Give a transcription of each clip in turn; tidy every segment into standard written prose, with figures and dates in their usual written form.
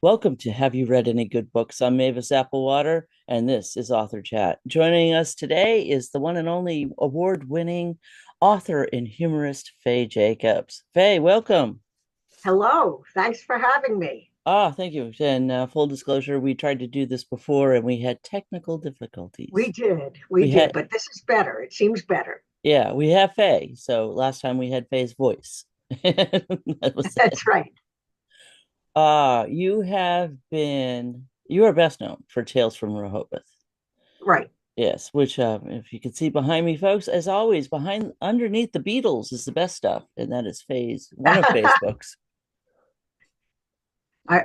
Welcome to Have You Read Any Good Books? I'm Mavis Applewater, and this is Author Chat. Joining us today is the one and only award-winning author and humorist, Fay Jacobs. Fay, welcome. Hello, thanks for having me. Thank you. And full disclosure, we tried to do this before and we had technical difficulties. We did, we We did, had, but this is better. It seems better. yeah, we have Fay. So last time we had Fay's voice. That was it. That's right. You are best known for Tales from Rehoboth. Right. Yes, which if you can see behind me, folks, as always, behind underneath the Beatles is the best stuff, and that is one of Faye's books.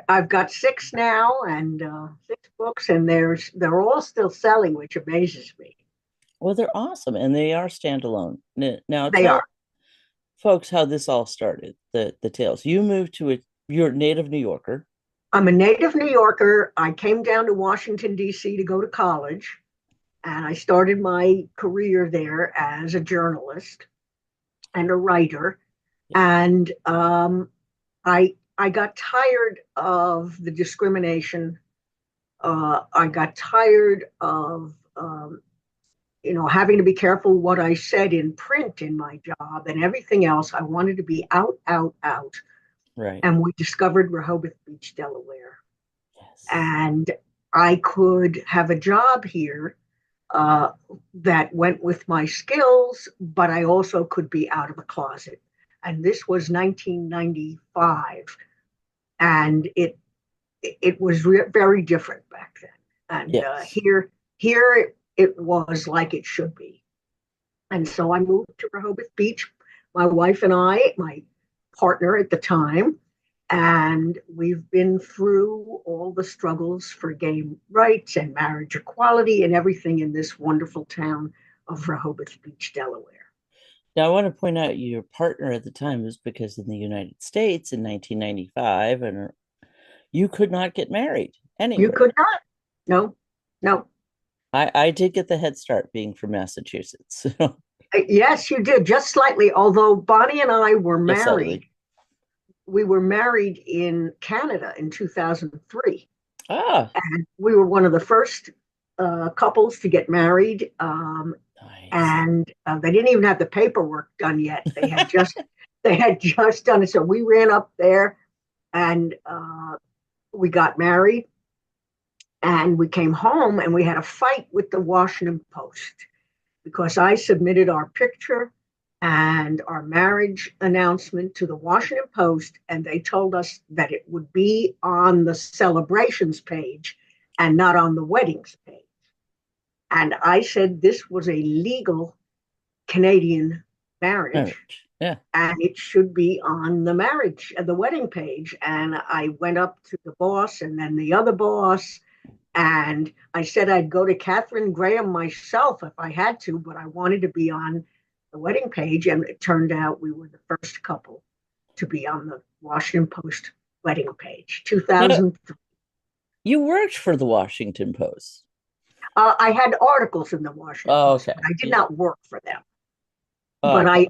I've got six now and six books, and they're all still selling, which amazes me. Well, they're awesome, and they are standalone. Now, They are. tell folks how this all started. The tales. You moved to you're a native New Yorker. I'm a native New Yorker. I came down to Washington, D.C. to go to college, and I started my career there as a journalist and a writer. And I got tired of the discrimination. I got tired of having to be careful what I said in print in my job and everything else. I wanted to be out, out, out. Right. And we discovered Rehoboth Beach, Delaware, Yes. and I could have a job here uh, that went with my skills, but I also could be out of a closet. And this was 1995, and it was very different back then. And Yes. here it was like it should be. And so I moved to Rehoboth Beach, my wife and I, my partner at the time, and we've been through all the struggles for gay rights and marriage equality and everything in this wonderful town of Rehoboth Beach, Delaware. Now, I want to point out your partner at the time was because in the United States in 1995, and you could not get married You anywhere. could not? No, no. I did get the head start being from Massachusetts. Yes, you did, just slightly. Although Bonnie and I were Just married, slightly. we were married in Canada in 2003. Ah, And we were one of the first couples to get married. nice. And they didn't even have the paperwork done yet. They had just done it. So we ran up there and we got married and we came home and we had a fight with the Washington Post because I submitted our picture and our marriage announcement to the Washington Post, and they told us that it would be on the celebrations page and not on the weddings page. And I said this was a legal Canadian marriage Marriage. Yeah. and it should be on the marriage, the wedding page. And I went up to the boss and then the other boss. And I said I'd go to Catherine Graham myself if I had to, but I wanted to be on the wedding page. And it turned out we were the first couple to be on the Washington Post wedding page, Now, 2003. you worked for the Washington Post. I had articles in the Washington Oh, Post, okay. but I did Yeah. not work for them. Oh, But okay.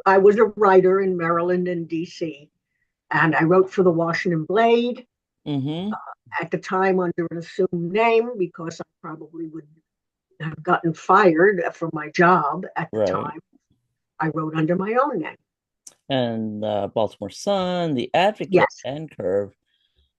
I was a writer in Maryland and D.C. and I wrote for the Washington Blade Mm-hmm. at the time under an assumed name because I probably would have gotten fired from my job at the Right. time. I wrote under my own name. And Baltimore Sun, The Advocate, Yes, and Curve.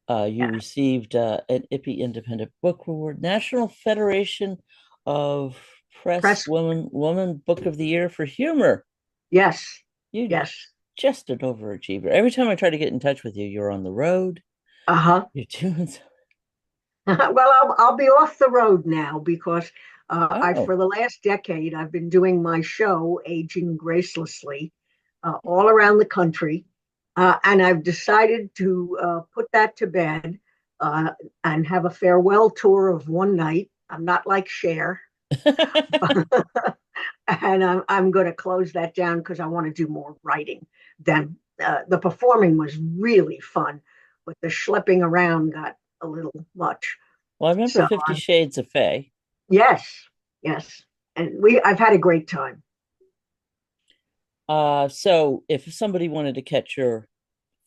You yeah. received an IPPY Independent Book Award, National Federation of Press Press. Woman Book of the Year for Humor. Yes, You yes. just an overachiever. Every time I try to get in touch with you, you're on the road. Uh huh. You're doing so. Well, I'll be off the road now because I Oh, for the last decade I've been doing my show Aging Gracelessly all around the country, and I've decided to put that to bed uh, and have a farewell tour of one night. I'm not like Cher, and I'm going to close that down because I want to do more writing. Then the performing was really fun, but the schlepping around got a little much. well, I remember So 50 Shades of Faye. yes, yes, and I've had a great time. So if somebody wanted to catch your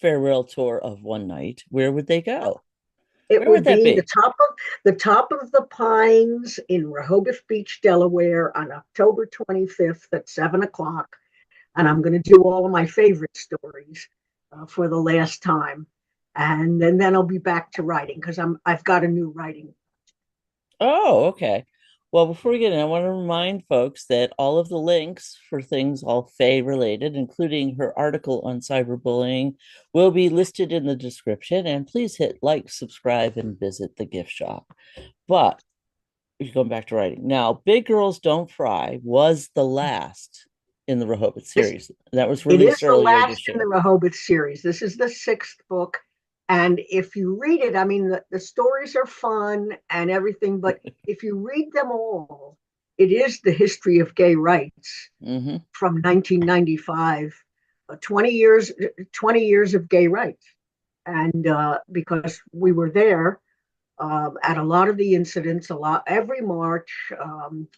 farewell tour of one night, where would they go? It Where would would that be be? the top of the pines in Rehoboth Beach, Delaware, on October 25th at 7 o'clock. And I'm going to do all of my favorite stories for the last time, and then I'll be back to writing because I've got a new writing. Oh, okay. Well, before we get in, I want to remind folks that all of the links for things all Faye related, including her article on cyberbullying, will be listed in the description. And please hit like, subscribe, and visit the gift shop. But going back to writing now, Big Girls Don't Fry was the last in the Rehoboth This series that was It is released the earlier last this in the year. Rehoboth series. This is the sixth book. And if you read it, I mean, the stories are fun and everything, but if you read them all, it is the history of gay rights Mm-hmm. from 1995, 20 years, 20 years of gay rights. And because we were there at a lot of the incidents, every March,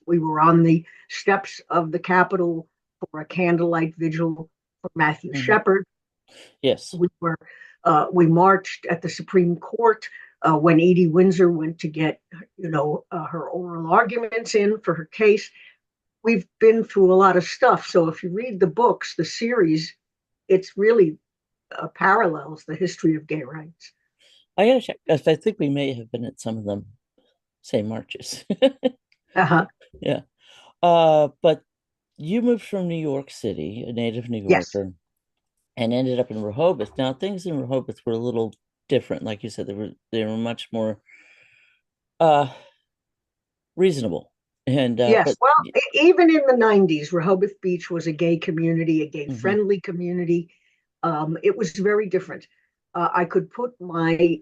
we were on the steps of the Capitol for a candlelight vigil for Matthew Mm-hmm. Shepard. Yes. We marched at the Supreme Court when Edie Windsor went to get her oral arguments in for her case. We've been through a lot of stuff. So if you read the books, the series, it's really parallels the history of gay rights. I gotta check. I think we may have been at some of them same marches. Uh-huh. Yeah. But you moved from New York City, a native New Yes. Yorker, and ended up in Rehoboth. Now, things in Rehoboth were a little different. Like you said, they were much more uh reasonable. And Yes. but Well, even in the 90s, Rehoboth Beach was a gay community, a gay mhm, friendly community. It was very different. I could put my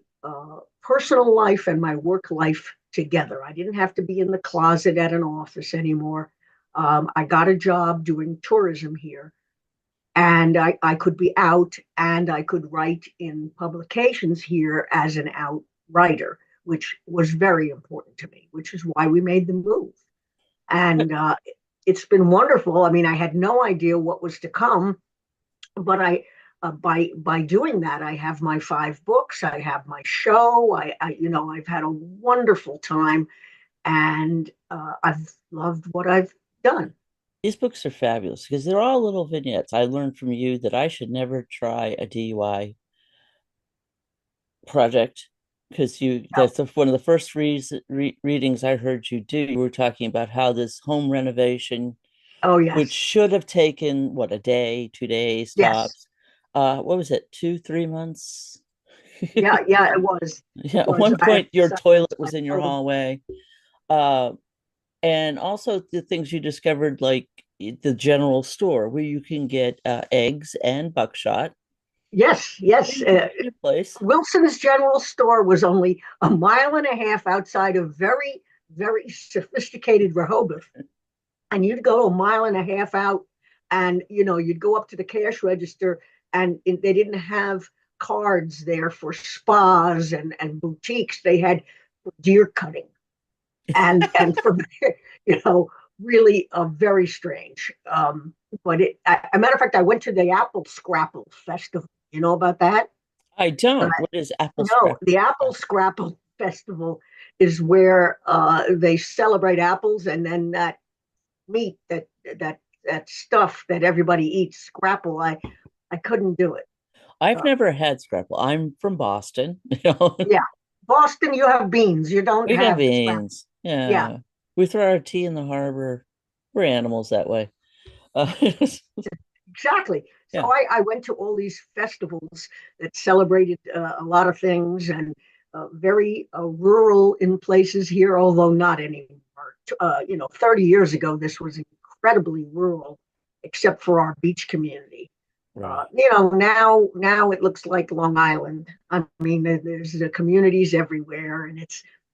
personal life and my work life together. I didn't have to be in the closet at an office anymore. I got a job doing tourism here, and I could be out and I could write in publications here as an out writer, which was very important to me, which is why we made the move. And it's been wonderful. I mean, I had no idea what was to come, but by doing that, I have my 5 books, I have my show. I've had a wonderful time, and I've loved what I've done. these books are fabulous because they're all little vignettes. I learned from you that I should never try a DUI project because that's one of the first readings I heard you do. You were talking about how this home renovation, Oh which yes, should have taken what, a day, 2 days yes, tops. What was it, 2, 3 months? yeah, yeah. It Yeah, at was. one point your toilet I was in your told hallway. Uh, and also the things you discovered, like the general store where you can get eggs and buckshot yes, yes. in your place. Wilson's General Store was only a mile and a half outside of very, very sophisticated Rehoboth. And you'd go a mile and a half out, and you'd go up to the cash register, and they didn't have cards there for spas and boutiques. They had deer cutting and for really very strange. But a matter of fact, I went to the Apple Scrapple Festival. You know about that? I don't. What is apple No, scrap? the Apple Scrapple Festival is where they celebrate apples, and then that meat, that that stuff that everybody eats, scrapple. I couldn't do it. I've Uh, never had scrapple. I'm from Boston. You know, yeah, Boston, you have beans. You don't we got have the scrapple. beans. Yeah, Yeah, we throw our tea in the harbor. We're animals that way. Uh, exactly. So yeah, I went to all these festivals that celebrated a lot of things, and very rural in places here, although not anymore. 30 years ago, this was incredibly rural, except for our beach community. right. Now it looks like Long Island. I mean, there's communities everywhere, and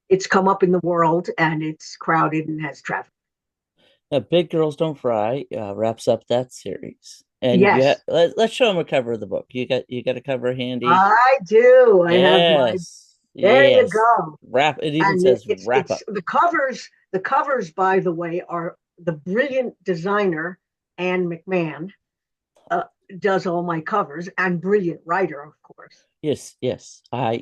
it's come up in the world, and it's crowded and has traffic. Big Girls Don't Fry wraps up that series. And Yes, let's show them a cover of the book. You got a cover handy. I do. I have my. Yes, There you yes. go. Wrap. It even And says wrap it's up. the covers. The covers, by the way, are the brilliant designer Anne McMahon uh, does all my covers, and brilliant writer, of course. Yes, yes. I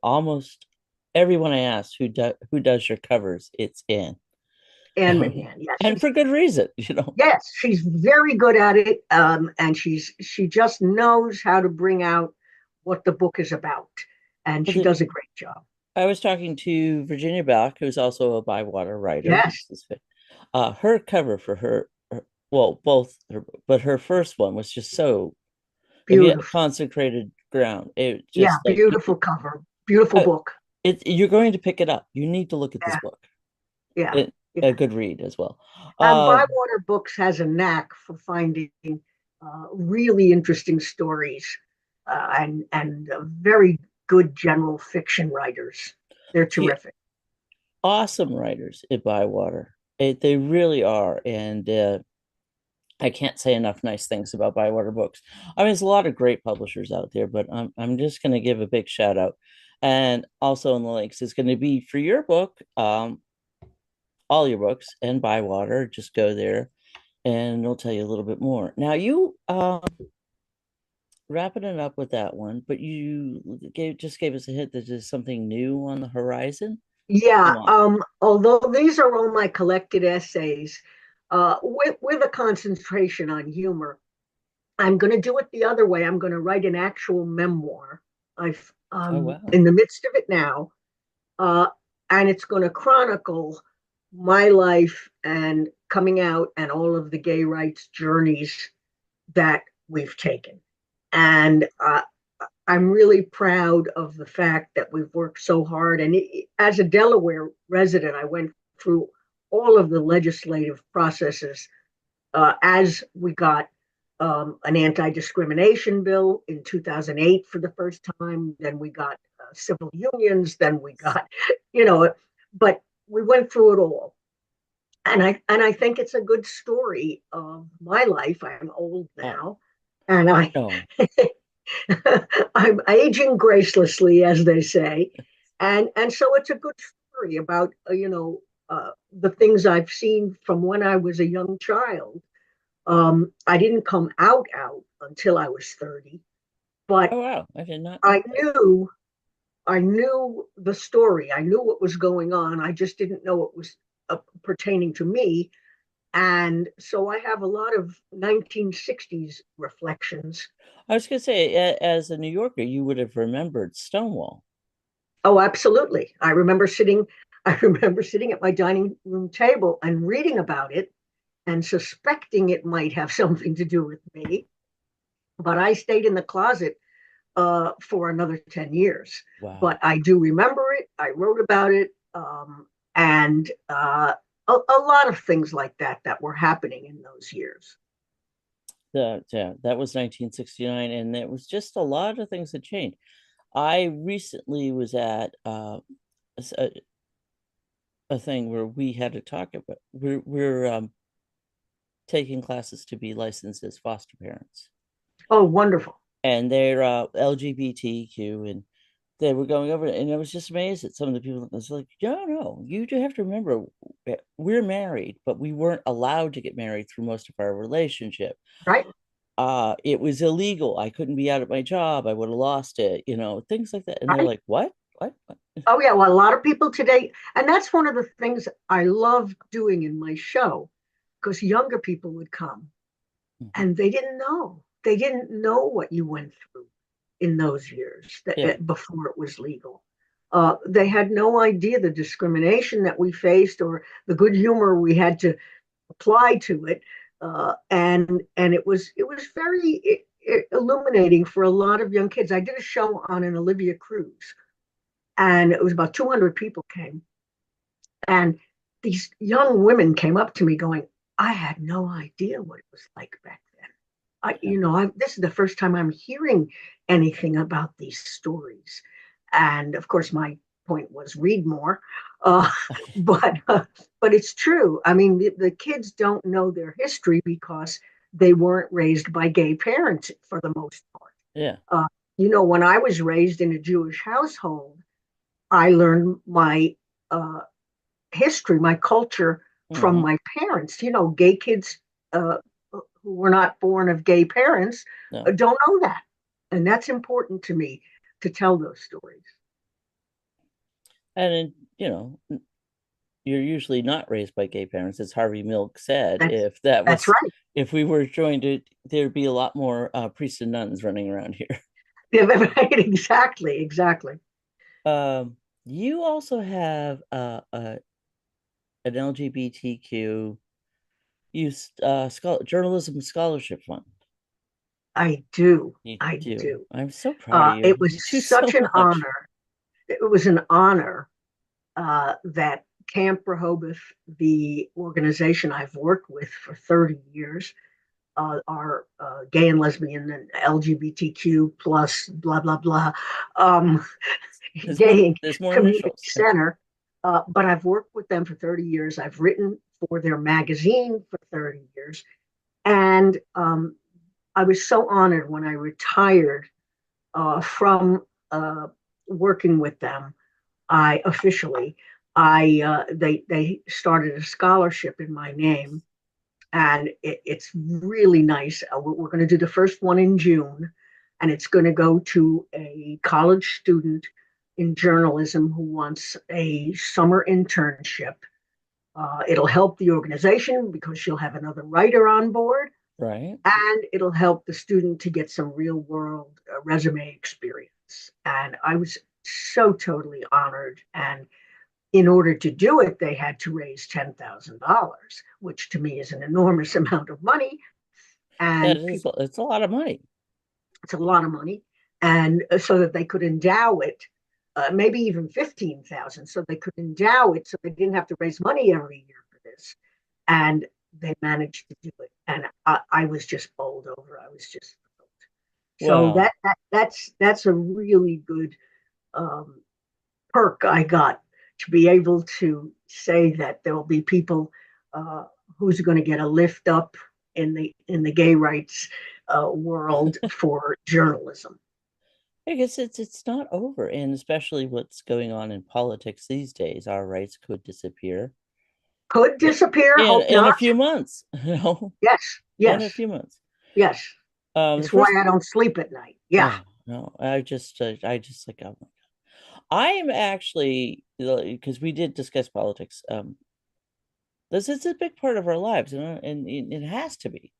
almost. everyone I asked who does your covers, it's Anne. Anne McGann. Yeah, And for good reason. yes, she's very good at it, and she just knows how to bring out what the book is about, and Well, she does a great job. I was talking to Virginia Bach, who's also a Bywater writer. Yes, Her cover for well, both her, but her first one was just so, again, beautiful. consecrated ground. It Yeah, just like beautiful cover, beautiful uh, book. you're going to pick it up. You need to look at this Yeah, book. yeah, It, a yeah. good read as well. And Uh, Bywater Books has a knack for finding really interesting stories and very good general fiction writers. They're see, terrific. awesome writers at Bywater. They really are, and I can't say enough nice things about Bywater Books. I mean, there's a lot of great publishers out there, but I'm just going to give a big shout out, and also in the links is going to be for your book, all your books, and Bywater. Just go there, and it'll tell you a little bit more. Now you wrapping it up with that one, but you just gave us a hint that there's something new on the horizon. Yeah, Come on. although these are all my collected essays, with a concentration on humor, I'm going to do it the other way. I'm going to write an actual memoir. I've Oh wow. in the midst of it now, uh, and it's going to chronicle my life and coming out and all of the gay rights journeys that we've taken. And I'm really proud of the fact that we've worked so hard. And as a Delaware resident, I went through all of the legislative processes as we got an anti-discrimination bill in 2008 for the first time. Then we got civil unions. Then we got, you know, but we went through it all. And I think it's a good story of my life. I'm old Uh, now, and no. I'm aging gracelessly, as they say, and so it's a good story about the things I've seen from when I was a young child. I didn't come out until I was 30, but Oh wow. I did not know I that. knew I knew the story. I knew what was going on. I just didn't know it was pertaining to me. And so I have a lot of 1960s reflections. I was gonna say, as a New Yorker, you would have remembered Stonewall. Oh, absolutely. I remember sitting at my dining room table and reading about it and suspecting it might have something to do with me. But I stayed in the closet for another 10 years. Wow. But I do remember it. I wrote about it. And a lot of things like that were happening in those years. Yeah, that was 1969, and it was just a lot of things that changed. I recently was at a, a thing where we had to talk about we're taking classes to be licensed as foster parents, Oh, wonderful. and they're LGBTQ, and they were going over it, and I was just amazed at some of the people. I was like, no, you do have to remember, we're married, but we weren't allowed to get married through most of our relationship. Right. It was illegal. I couldn't be out at my job. I would have lost it, things like that. And they're Right. like, what? Oh, yeah. Well, a lot of people today, and that's one of the things I love doing in my show, because younger people would come Mhm. and they didn't know. They didn't know what you went through in those years Yeah. before it was legal. They had no idea the discrimination that we faced or the good humor we had to apply to it, and it was very illuminating for a lot of young kids. I did a show on an Olivia cruise, and it was about 200 people came, and these young women came up to me going, "I had no idea what it was like back then. This is the first time I'm hearing anything about these stories." And of course, my point was read more, uh, but uh, but it's true. I mean, the kids don't know their history because they weren't raised by gay parents for the most part. Yeah. Uh, when I was raised in a Jewish household, I learned my uh, history, my culture from Hmm. my parents. Gay kids uh, who were not born of gay parents No. don't know that. And that's important to me to tell those stories. And then, you're usually not raised by gay parents, as Harvey Milk said. That's that's right. If we were joined, there'd be a lot more priests and nuns running around here. Yeah, right, exactly, exactly. You also have an LGBTQ journalism scholarship fund. I do. You I do. do. I'm so proud of you. It was You do such so an much. honor. It was an honor that Camp Rehoboth, the organization I've worked with for 30 years, are gay and lesbian and LGBTQ plus blah blah blah, um, gay There's more community initials. center. But I've worked with them for 30 years. I've written for their magazine for 30 years. And I was so honored when I retired from working with them. I officially, they started a scholarship in my name, and it's really nice. We're going to do the first one in June, and it's going to go to a college student in journalism who wants a summer internship. It'll help the organization because she'll have another writer on board, Right. and it'll help the student to get some real world resume experience. And I was so totally honored. And in order to do it, they had to raise $10,000, which to me is an enormous amount of money. That And is, people, it's a lot of money. it's a lot of money. And so that they could endow it, maybe even 15,000, so they could endow it so they didn't have to raise money every year for this. And they managed to do it. And I was just bowled over. I was just thrilled. So Wow. that's a really good um, perk I got, to be able to say that there will be people uh, who's going to get a lift up in the gay rights world for journalism. I guess it's not over, and especially what's going on in politics these days, our rights could disappear Could disappear. Hope in a not. few months. Yes, In a yes, few months. yes. The It's why first. I don't sleep at night. Yeah. Oh no, I just like, oh my God. I'm actually, because we did discuss politics. This is a big part of our lives, and it has to be.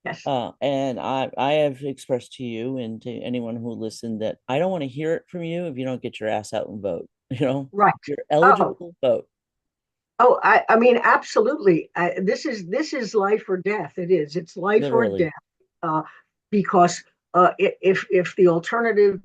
Yes. And I have expressed to you and to anyone who listened that I don't want to hear it from you if you don't get your ass out and vote. Right. You're Oh, eligible, vote. I mean, absolutely. This is life or death. It is. It's life or death. Literally. Uh, because if the alternative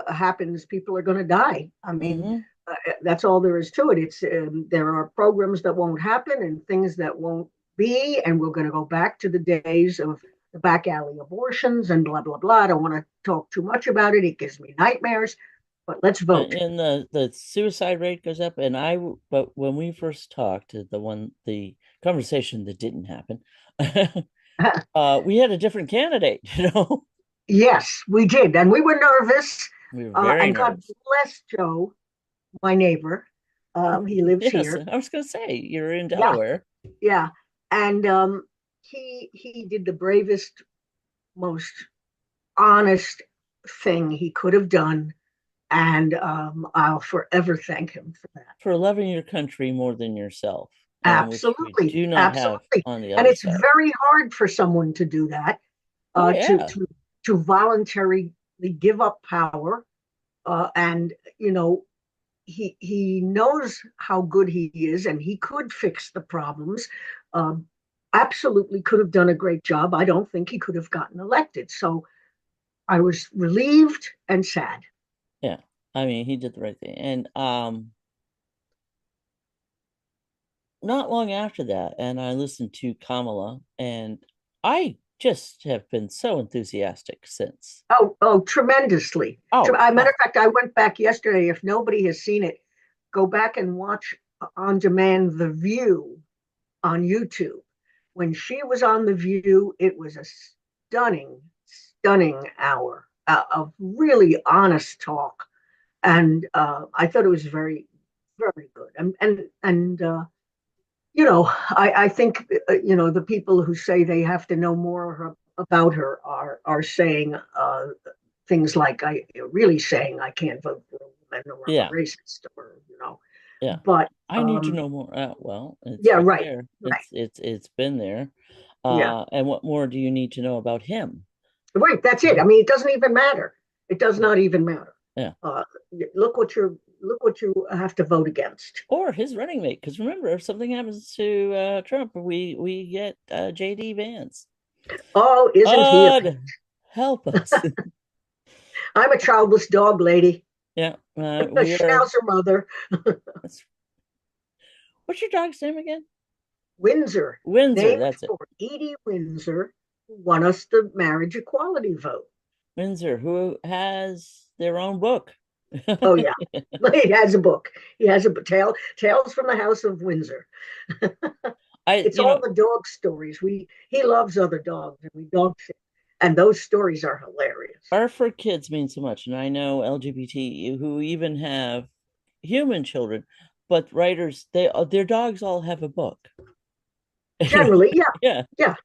happens, people are going to die. I mean, Hmm. that's all there is to it. It's there are programs that won't happen and things that won't be, and we're going to go back to the days of the back alley abortions and blah blah blah. I don't want to talk too much about it. It gives me nightmares. But let's vote. And the suicide rate goes up. But when we first talked, the conversation that didn't happen, we had a different candidate. Yes, we did, and we were nervous. We were very And God nervous. bless Joe, my neighbor. He lives Yes, here. I was going to say you're in Yeah, Delaware. yeah, and he did the bravest, most honest thing he could have done, and I'll forever thank him for that. For loving your country more than yourself, and which we Absolutely, do not have absolutely, on the and other it's side. very hard for someone to do that, Oh uh, to yeah. to to voluntarily give up power, and he knows how good he is and he could fix the problems. Um, Absolutely could have done a great job. I don't think he could have gotten elected. So I was relieved and sad. Yeah. I mean, he did the right thing. And not long after that, and I listened to Kamala, and I just have been so enthusiastic since. Oh, tremendously. Oh, Matter of fact, I went back yesterday. If nobody has seen it, go back and watch on demand The View on YouTube. When she was on The View, it was a stunning, stunning hour of really honest talk. And I thought it was very, very good. I think the people who say they have to know more about her are saying things like, I really saying I can't vote for her. gentleman or I'm a Yeah, racist or yeah. But I need to know more. Well, it's yeah, right right, there. right, It's been there. yeah, And what more do you need to know about him? right. That's it. I mean, it doesn't even matter. It does not even matter. Yeah. Uh, look what you have to vote against. Or his running mate. Because remember, if something happens to Trump, we get JD Vance. Oh, isn't he a? God, help us. I'm a childless dog lady, Yeah, a we are. schnauzer mother. That's, what's your dog's name again? Windsor, Windsor. named That's it. for Edie Windsor, who won us the marriage equality vote. Windsor, who has their own book. Oh yeah, he has a book. He has a tales from the House of Windsor. I, It's all the dog stories. He loves other dogs, and we dog sit, and those stories are hilarious. art for kids means so much, and I know LGBT who even have human children, but writers their dogs all have a book. Generally, yeah, Yeah, yeah.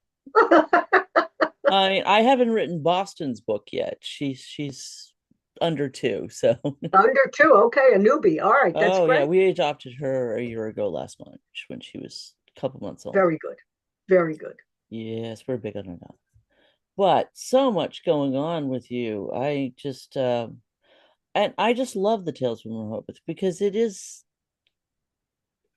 I haven't written Boston's book yet. She's under two, so Under two, okay, a newbie. All right, that's oh yeah, great. we adopted her a year ago last March when she was a couple months old. Very good, very good. Yes, we're big on it. But so much going on with you. And I just love the Tales from Rehoboth because it is.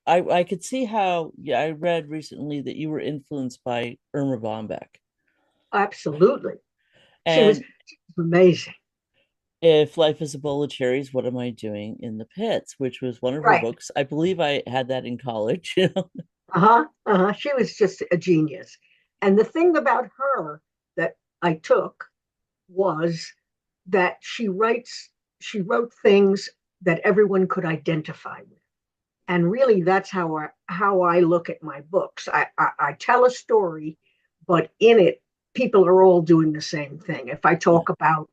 I could see how. Yeah, I read recently that you were influenced by Irma Bombeck, Absolutely, and she was amazing. if life is a bowl of cherries, what am I doing in the pits? Which was one of her Right. books. I believe I had that in college. You know? Uh-huh. Uh-huh. She was just a genius. And the thing about her that I took was that she wrote things that everyone could identify with. And really that's how I look at my books. I tell a story, but in it, people are all doing the same thing. If I Yeah, talk about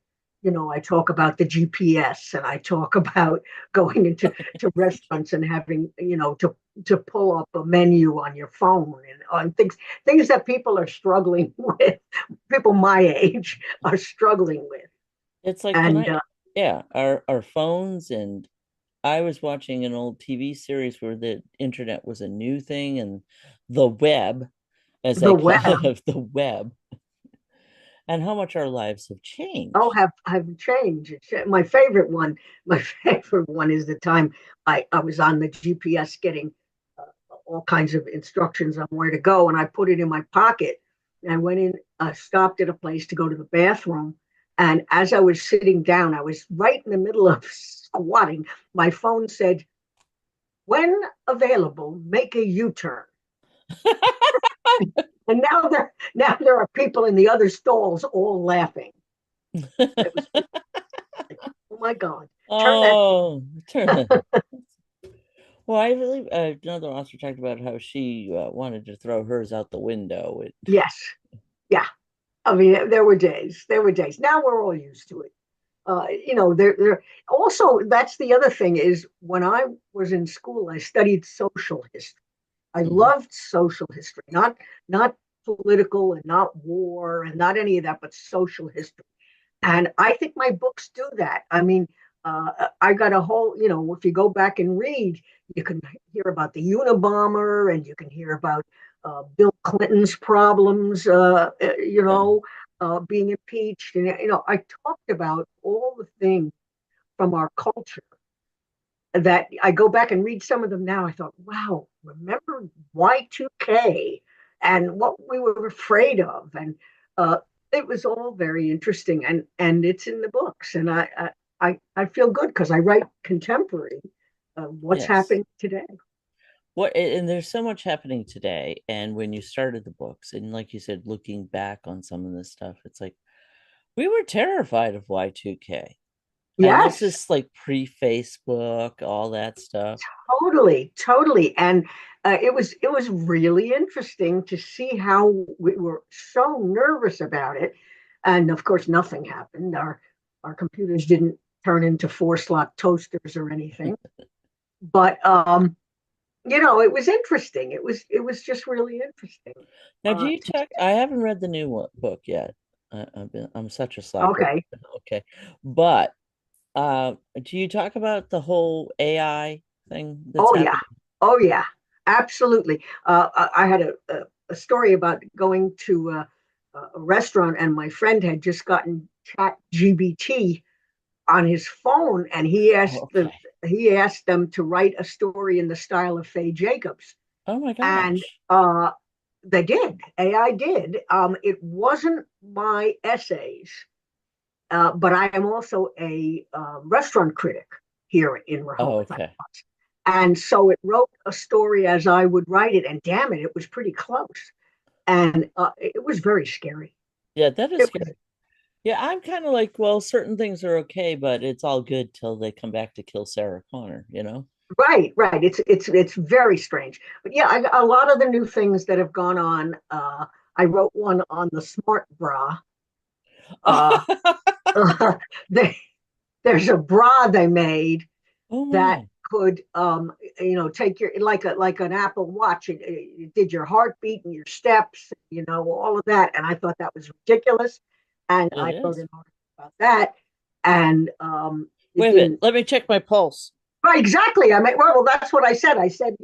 I talk about the GPS and I talk about going into to restaurants and having, to pull up a menu on your phone and on things that people are struggling with, people my age are struggling with. it's like can And I? Yeah, our phones and I was watching an old TV series where the internet was a new thing and the web, as the they call web, it, the web, and how much our lives have oh, changed. have changed. My favorite one, my favorite one is the time I was on the GPS getting all kinds of instructions on where to go, and I put it in my pocket. And I went in, stopped at a place to go to the bathroom, and as I was sitting down, I was right in the middle of squatting. My phone said, "When available, make a U-turn." And now there are people in the other stalls all laughing. It was like, oh my God, turn that. Oh, turn. Well, I believe another author talked about how she wanted to throw hers out the window. Yes, yeah. I mean, there were days. There were days. Now we're all used to it. There. Also, that's the other thing is when I was in school, I studied social history. I Mhm. loved social history, not political and not war and not any of that, but social history. And I think my books do that. I mean, I got a whole, if you go back and read, you can hear about the Unabomber and you can hear about Bill Clinton's problems, Yeah. being impeached. And, I talked about all the things from our culture that I go back and read some of them now. I thought, wow, remember Y2K and what we were afraid of. And it was all very interesting. And it's in the books. And I feel good because I write contemporary what's Yes. happening today. And there's so much happening today. And when you started the books, and like you said, looking back on some of this stuff, it's like we were terrified of Y2K. And this Yes, is like pre-Facebook, all that stuff. totally, totally. And it was really interesting to see how we were so nervous about it. And of course, nothing happened. Our computers didn't turn into four-slot toasters or anything. But it was interesting. It was just really interesting. Now, do you To check? I haven't read the new book yet. I'm such a slacker. Okay. Okay, but Do you talk about the whole AI thing that's Oh yeah, happening? oh yeah, absolutely. I had a story about going to a restaurant, and my friend had just gotten Chat GBT on his phone, and Oh, okay. he asked them to write a story in the style of Fay Jacobs, Oh my and gosh. they did. AI did. It wasn't my essays, but I am also a restaurant critic here in Oh, Rehoboth. okay. And so it wrote a story as I would write it, and damn it, it was pretty close. And it was very scary. Yeah, that is It was scary. Yeah, I'm kind of like, well, certain things are okay, but it's all good till they come back to kill Sarah Connor, you know? right, right. It's very strange. But yeah, a lot of the new things that have gone on. I wrote one on the smart bra. Uh, they, there's a bra they made Oh that my. could take your like an Apple Watch. It did your heartbeat and your steps, all of that. And I thought that was ridiculous. And It I wrote is. an article about that. And it Wait a minute. didn't. Let me check my pulse. Right, exactly. I mean, well, that's what I said. I said,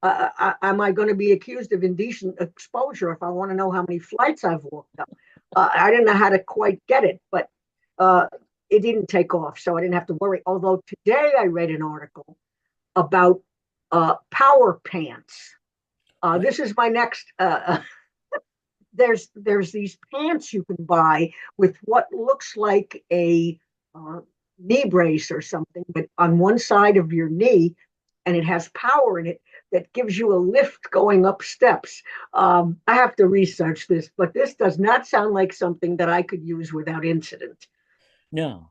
am I going to be accused of indecent exposure if I want to know how many flights I've walked up? I didn't know how to quite get it, but uh, it didn't take off, so I didn't have to worry. Although today I read an article about power pants. What? This is my next. There's these pants you can buy with what looks like a uh, knee brace or something, but on one side of your knee, and it has power in it that gives you a lift going up steps. I have to research this, but this does not sound like something that I could use without incident. No.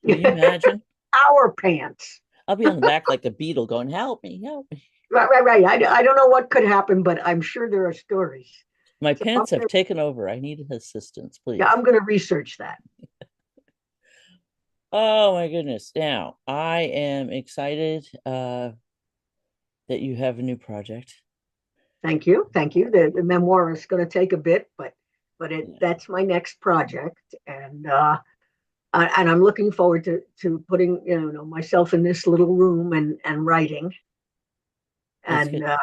Can you imagine? Power pants. I'll be on the back like a beetle going, help me, help me. Right, right, right. I don't know what could happen, but I'm sure there are stories. My So I'm pants have gonna, taken over. I need assistance, yeah, please. I'm gonna research that. Oh my goodness. Now, I am excited that you have a new project. Thank you, thank you. The memoir is going to take a bit, but Yeah. that's my next project, and I'm looking forward to putting myself in this little room and writing That's and good.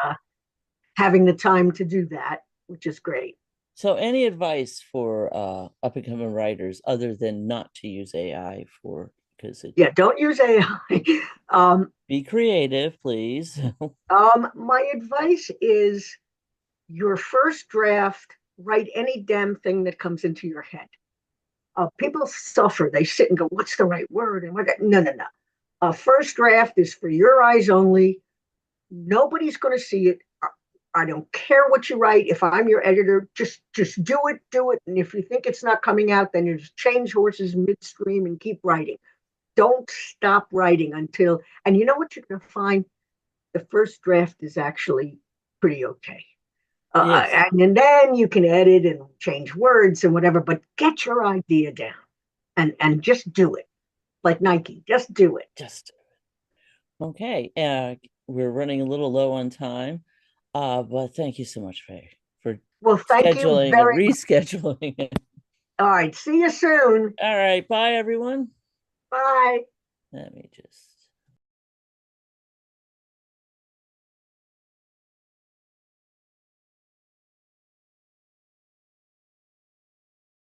having the time to do that, which is great. So, any advice for up and coming writers other than not to use AI for because it Yeah, don't use AI. be creative, please. My advice is your first draft. Write any damn thing that comes into your head. People suffer. They sit and go, "What's the right word?" And what? No, no, no. A first draft is for your eyes only. Nobody's going to see it. I don't care what you write. If I'm your editor, just do it. And if you think it's not coming out, then you just change horses midstream and keep writing. Don't stop writing until. And you know what you're going to find? The first draft is actually pretty okay. Yes, And then you can edit and change words and whatever, but get your idea down and just do it. Like Nike, just do it. just okay. We're running a little low on time, but thank you so much, Faye, for Well, thank you scheduling and very much. rescheduling it. All right, see you soon. All right, bye everyone. Bye. Let me just